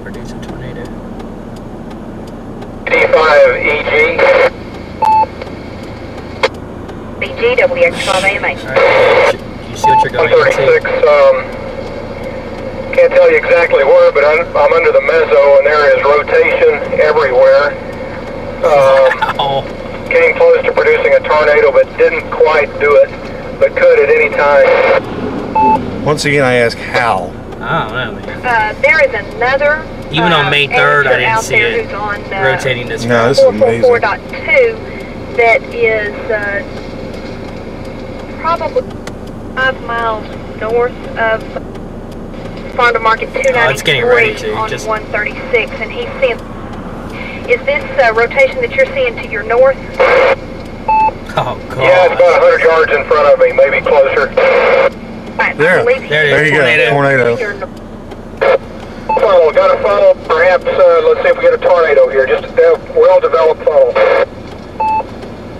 produce a tornado. D5 EG. BG, WX5AMA. Alright, you see what you're going 136, into? can't tell you exactly where, but I'm under the mezzo and there is rotation everywhere. Wow. Came close to producing a tornado, but didn't quite do it, but could at any time. Once again, I ask how. I don't know, man. There is another. Even on May 3rd, I didn't see it on, rotating this No, fast. this is amazing. 444.2 that is probably 5 miles north of Farm to Market 293 it's getting ready to, on just 136, and he's seeing. Is this rotation that you're seeing to your north? Oh, God. Yeah, it's about 100 yards in front of me, maybe closer. There you go, tornado. Funnel, got a funnel, perhaps, let's see if we get a tornado here, just a well-developed funnel.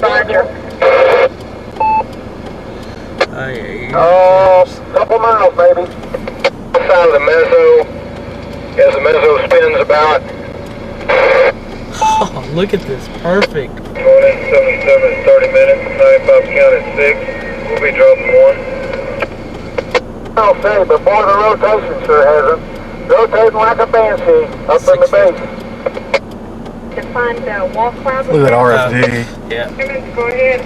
Roger. Couple miles maybe. Side of the mezzo, as the mezzo spins about. Oh, look at this. Perfect. Going in 77 in 30 minutes, 95 count at 6. We'll be dropping 1. I'll say, but boy, the rotation sure hasn't. Rotating like a banshee up in the base. To find wall clouds. Look at that RFD. Yeah. Go ahead.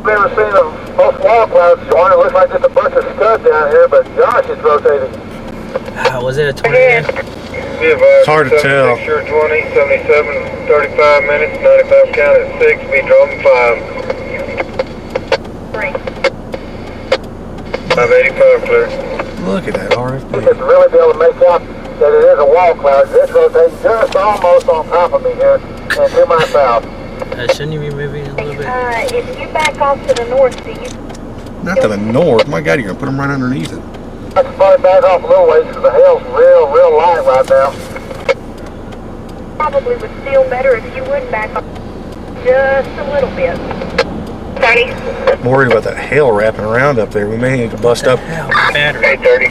I've never seen most wall clouds join. It looks like just a bunch of scuds down here, but gosh, it's rotating. Was it a tornado? It's hard to tell. 20, 77, 35 minutes, 95 count at 6, be dropping 5. 585 clear. Look at that RFD. You should really be able to make out that it is a wall cloud. It's rotating just almost on top of me here and to my south. Shouldn't you be moving a little bit? If you back off to the north, do you? Not to the north. My God, you're going to put them right underneath it. I can probably back off a little ways because the hail's real light right now. Probably would feel better if you would back off just a little bit. 30. I'm worried about that hail wrapping around up there. We may need to bust up. Battery. 830.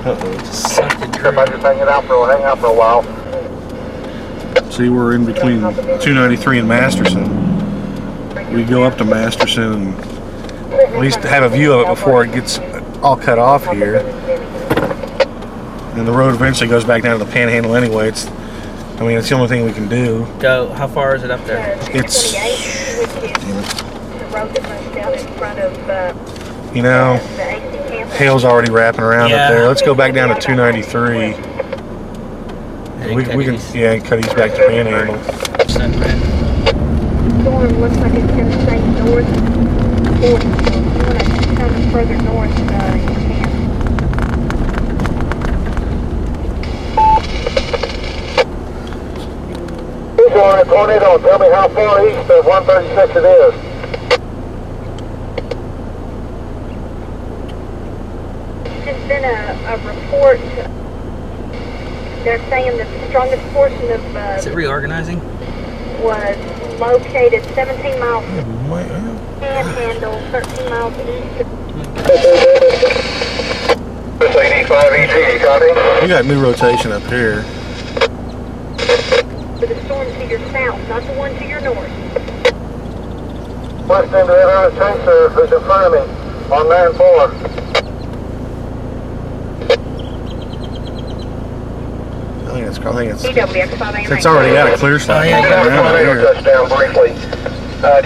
Uh-oh. Just sucked it through. Everybody just hang out for a while. See, we're in between 293 and Masterson. We go up to Masterson and at least have a view of it before it gets all cut off here. And the road eventually goes back down to the Panhandle anyway. It's the only thing we can do. Go. How far is it up there? It's, The road that runs down in front of you know, the AC campus. hail's already wrapping around Yeah. up there. Let's go back down to 293. We can, yeah, cut these back to Panhandle. Storm looks like it's going to stay north. If you want to come further north, you can. He's on a tornado. Tell me how far east of 136 it is. There's been a report. They're saying that the strongest portion of Is it reorganizing? was located 17 miles Panhandle, 13 miles east of. This 85 EG, copy? We got new rotation up here. For the storm to your south, not the one to your north. West end of the chaser who's in front of me on 9-4. I think it's EWX5AMA. it's already got a clear slide. yeah, Yeah, tornado touchdown briefly. Do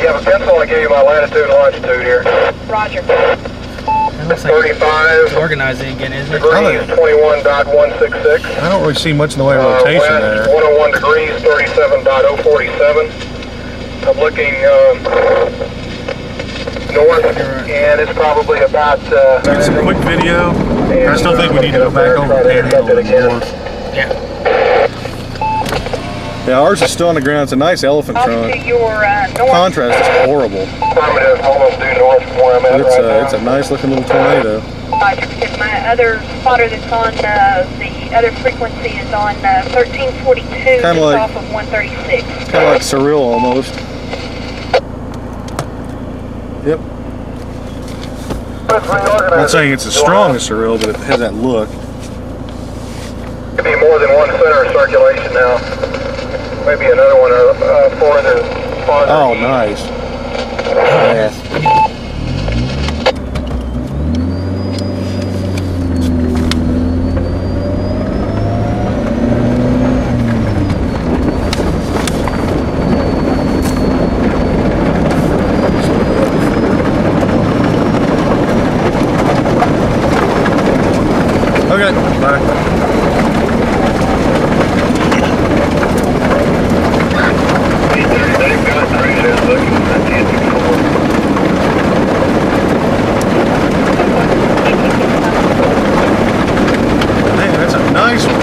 you have a pencil? I gave you my latitude and longitude here. Roger. It looks like 35 it's organizing again, isn't it? degrees, 21.166. I don't really see much in the way of rotation West, there. 101 degrees, 37.047. I'm looking north, and it's probably about... It's a quick video. I still think we need to go back over the Panhandle more. Yeah. Yeah, ours is still on the ground. It's a nice elephant Off trunk. to your north. Contrast is horrible. Affirmative, almost due north from where I'm at But right it's now. a nice looking little tornado. Roger, because my other spotter that's on the other frequency is on 1342, just like- off of 136. Kind of like surreal almost. Yep. Let's reorganize I'm not saying it's as it. strong as surreal, but it has that look. Could be more than one center of circulation now. Maybe another one farther. Oh, nice. Yeah. Okay, bye. Man, that's a nice one.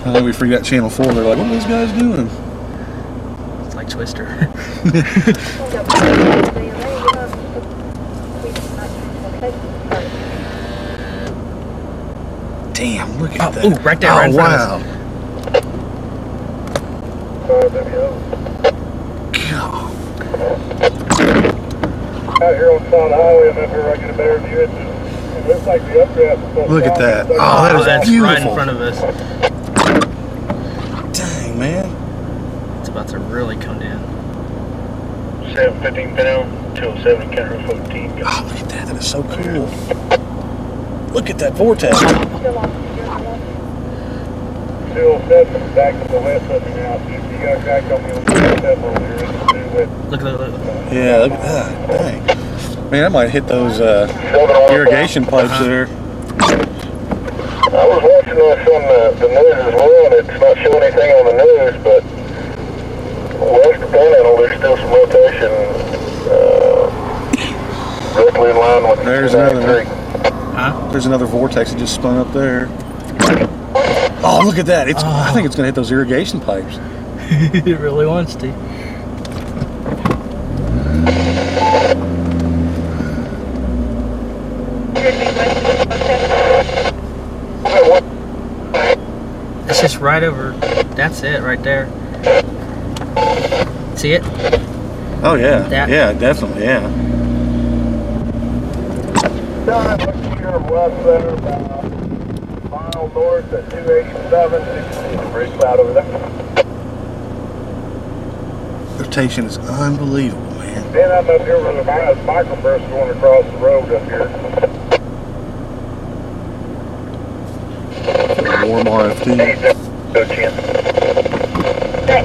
I think we forgot Channel 4. They're like, what are these guys doing? It's like Twister. Damn, look at that. Ooh, right there, right in front of us. God. Out here on Swan Highway, I'm up here right in a better view. It looks like the updraft. Look at that. Oh, that is that's beautiful. right in front of us. Dang, man. It's about to really come down. 715 Panhandle, 207 Counter 14. Oh, look at that. That is so cool. Look at that vortex. 207 back to the west of me now. See if you got back on me on 207 over here. Look. Yeah, look at that. Dang. Man, I might hit those irrigation pipes there. I was watching this on the news as well, and it's not showing anything on the news, but west of Panhandle, there's still some rotation directly in line with There's 293. Huh? There's another vortex that just spun up there. Oh, look at that. It's. I think it's going to hit those irrigation pipes. It really wants to. It's just right over. That's it right there. See it? Oh, yeah. That. Yeah, definitely, yeah. Down here west there, about a mile north at 287. You can see the bridge cloud over there. Rotation is unbelievable, man. Then I'm up here with a microburst going across the road up here. Warm RFT. 1915. That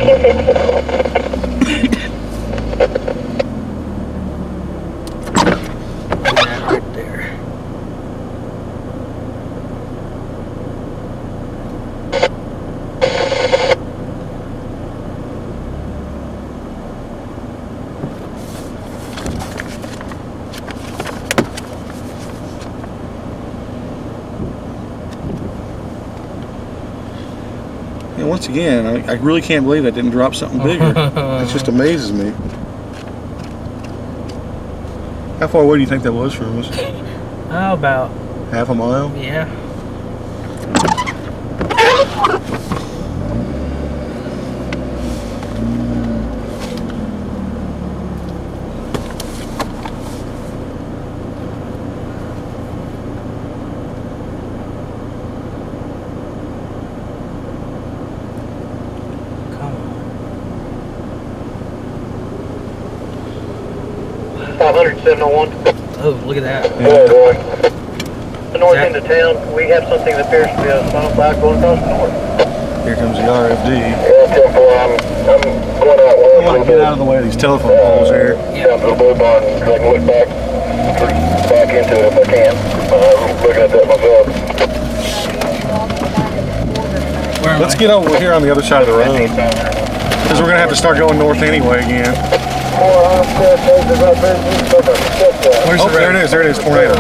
right there. And once again, I really can't believe I didn't drop something bigger. It just amazes me. How far away do you think that was from us? How about? Half a mile? Yeah. Come on. 500, 701. Oh, look at that. Yeah, boy. the north end of town, we have something that appears to be a snowplow going across the north. Here comes the RFD. Yeah, 10-4, I'm going out west. I want to get out of the way of these telephone poles here. Down to the blue barn, so I can look back into it if I can. Looking at that myself. Where am Let's I? get over here on the other side of the road. Because we're going to have to start going north anyway again. Where's Oh, the there road? it is. There it is. Tornado.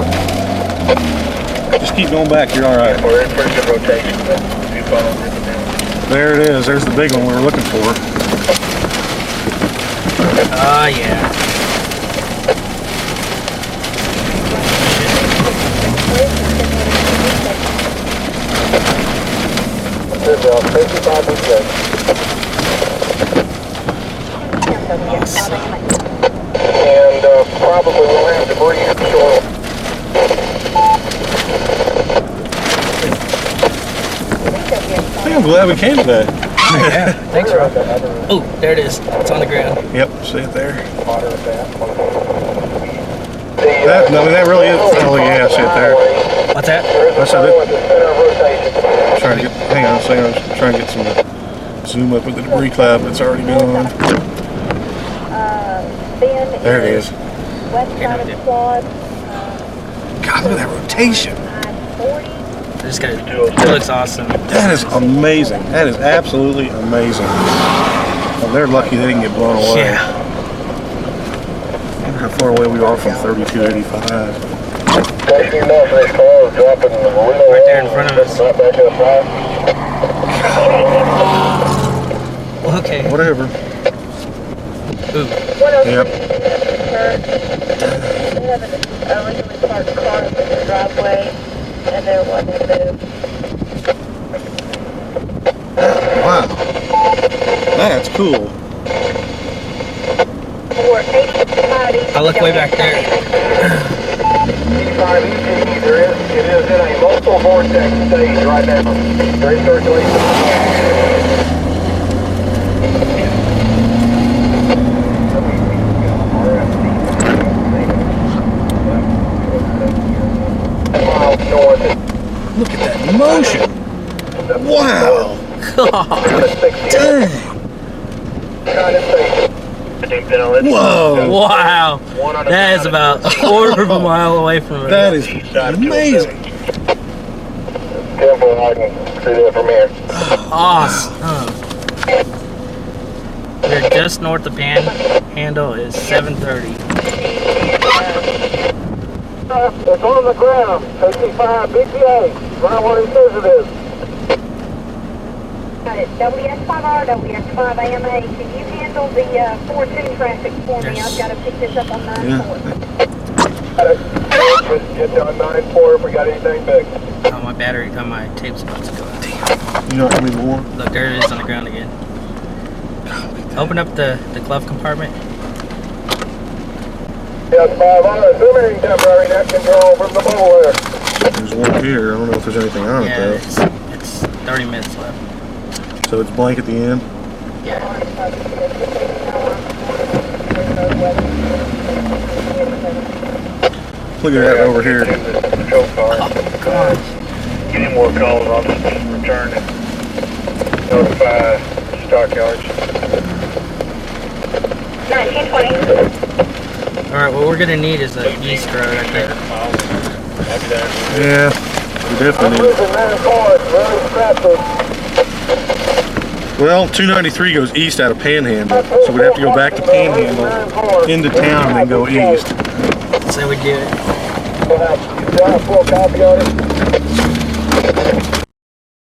Just keep going back. You're all right. We're in pretty good rotation. If you follow it down. There it is. There's the big one we were looking for. Ah, yeah. There's 55 and good. And probably we'll have debris short. I think I'm glad we came today. Yeah. Thanks, Rob. Oh, there it is. It's on the ground. Yep, see it there. That, I mean, that really is. Oh, yeah, see it there. What's that? That's how trying to get. Hang on a second. I was trying to get some zoom up with the debris cloud that's already gone. There it is. West side of the quad. God, look at that rotation. I just got it. It looks awesome. That is amazing. That is absolutely amazing. Well, they're lucky they didn't get blown away. Yeah. I wonder how far away we are from 3285. Taking enough of this car is dropping the window Right there in front of us. Right back outside. Okay. Whatever. Ooh. Yep. They have an illegally parked car in the driveway, and they're wanting to move. Wow. That's cool. I look way back there. 85 EG, it is in a multiple vortex stage right now. Very circulation. Look at that motion. Wow. Dang. Whoa. Wow. That is about a quarter of a mile away from it. That is amazing. Careful, I can see that from here. Awesome. We're just north of Panhandle. Is 7:30. It's on the ground. 55 BPA. Right where it says it is. WS5R, WS5AMA, can you handle the 4-2 traffic for me? Yes. I've got to pick this up on 9-4. Get on 9-4 if we got anything big. Oh, my battery, my tape's about to go out. You know how many more? Look, there it is on the ground again. Open up the glove compartment. Yes, 500, zooming temporary net control from the bowl there. There's one here. I don't know if there's anything on it Yeah, though. it's 30 minutes left. So it's blank at the end. Yeah. Look at that over here. Patrol car. Oh, gosh. Any more calls, I'll just return and notify stockyards. 1920. All right, what we're gonna need is a east road right there. Yeah, we definitely need. Losing 9-4, it's really scrappy. Well, 293 goes east out of Panhandle, so we'd have to go back to Panhandle, into town, and then go east. So we do it. We'll have full copy on it.